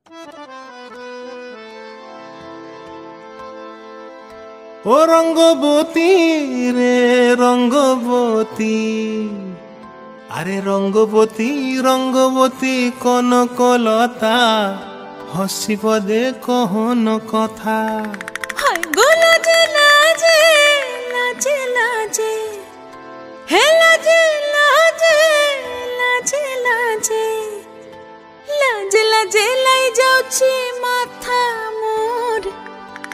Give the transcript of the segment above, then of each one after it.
ও রঙ্গবতী রে রঙ্গবতী, আরে রঙ্গবতী রঙ্গবতী কনকলতা, হসি পদে কহন কথা। হায় গো লাজে লাজে লাজে লাজে, হে লাজে লাজে লাজে লাজে, লাজে লাজে লাই যাଉଛି মাথা মোর,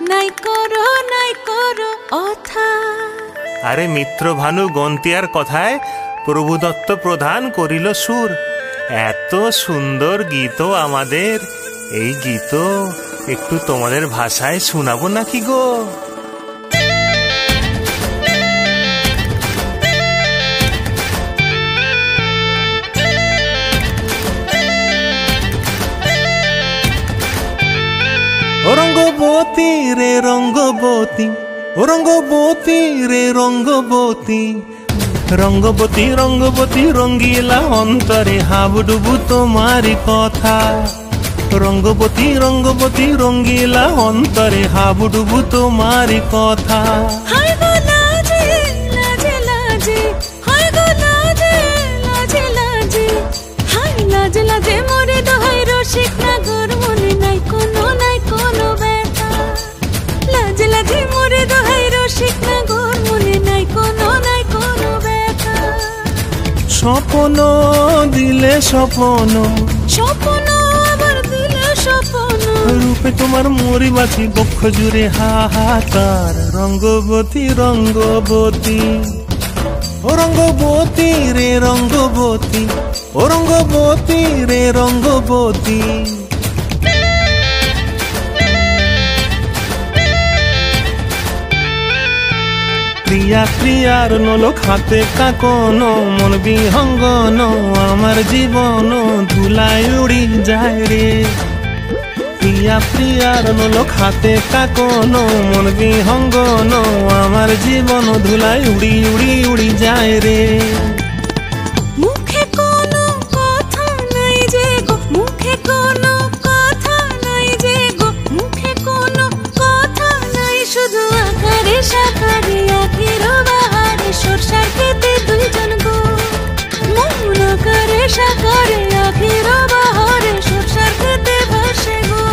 নাই করো অথা। আরে মিত্র ভানু গন্তিয়ার কথায় প্রভু দত্ত প্রধান করিল সুর। এত সুন্দর গীত আমাদের, এই গীত একটু তোমাদের ভাষায় শোনাবো নাকি গো? ও রঙ্গবতী রে রঙ্গবতী, ও রঙ্গবতী রে রঙ্গবতী, রঙ্গবতী রঙ্গবতী রঙ্গিলা অন্তরে হাবুডুবু তোমারি কথা। রঙ্গবতী রঙ্গবতী রঙ্গিলা অন্তরে হাবুডুবু তোমারি কথা। হায় গো লাজে লাজে লাজে, হায় গো লাজে লাজে লাজে, হায় লাজে লাজে মোরে দোহাই রসিক নাগর, মনে নাই কোনো ব্যথা। লাজে লাজে মোরে দোহাই রসিক নাগর, মনে নাই কোনো ব্যথা। স্বপ্ন দিলে স্বপ্ন, স্বপ্ন আবার দিলে স্বপ্ন, রূপে তোমার মরি বাছি বক্ষ জুড়ে হাহাকার। রঙ্গবতী রঙ্গবতী, ও রঙ্গবতী রে রঙ্গবতী, ও রঙ্গবতী রে রঙ্গবতী। প্রিয়া প্রিয়ার নলোক হাতে কাকন, মন বিহঙ্গন আমার জীবন ধুলায় উড়ি যায় রে। প্রিয়া প্রিয়ার নলোক হাতে কাকন, মন বিহঙ্গন আমার জীবন ধুলায় উড়ি উড়ি উড়ি যায় রে। মুখে কোনো কথা নাই যে গো, মুখে কোনো কথা নাই যে গো, মুখে কোনো কথা নাই, শুধু আকারে সাকারে আখির বাহারে সরষার খেতে দুইজন গো। মন আকারে সাকারে আখির বাহারে সরষার খেতে ভাসে গো।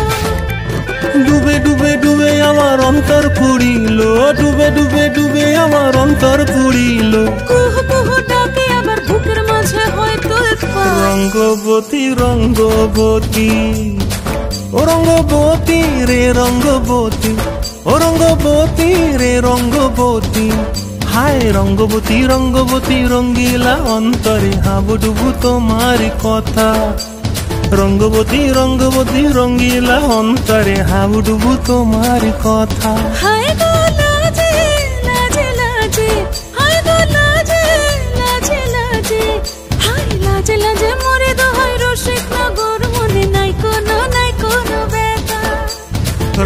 ডুবে ডুবে ডুবে আমার অন্তর পুড়িল, ডুবে ডুবে ডুবে আমার অন্তর পুড়িল। কুহ কুহ ডাকে আবার বুকের মাঝে হয়তো উৎপাত। রঙ্গবতী রঙ্গবতী, ও রঙ্গবতী রে রঙ্গবতী, ও রঙ্গবতী রে রঙ্গবতী। হায় রঙ্গবতী রঙ্গবতী রঙ্গিলা অন্তরে হাবুডুবু তোমারি কথা। রঙ্গবতী রঙ্গবতী রঙ্গিলা অন্তরে হাবুডুবু তোমারি কথা। হায় গো লাজে লাজে লাজে, হায় গো লাজে লাজে লাজে, হায় লাজে লাজে মোরে দোহাই রসিক নগর, মনে নাই কোনো ব্যথা।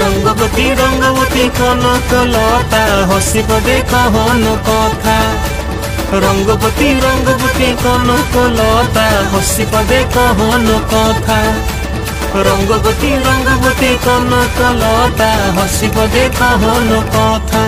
রঙ্গবতী রঙ্গবতী কনকলতা, হসি পদে কহন কথা। রঙ্গবতী রঙ্গবতী কনকলতা, হসি পদে কহন কথা। রঙ্গবতী রঙ্গবতী কনকলতা, হসি পদে কহন কথা।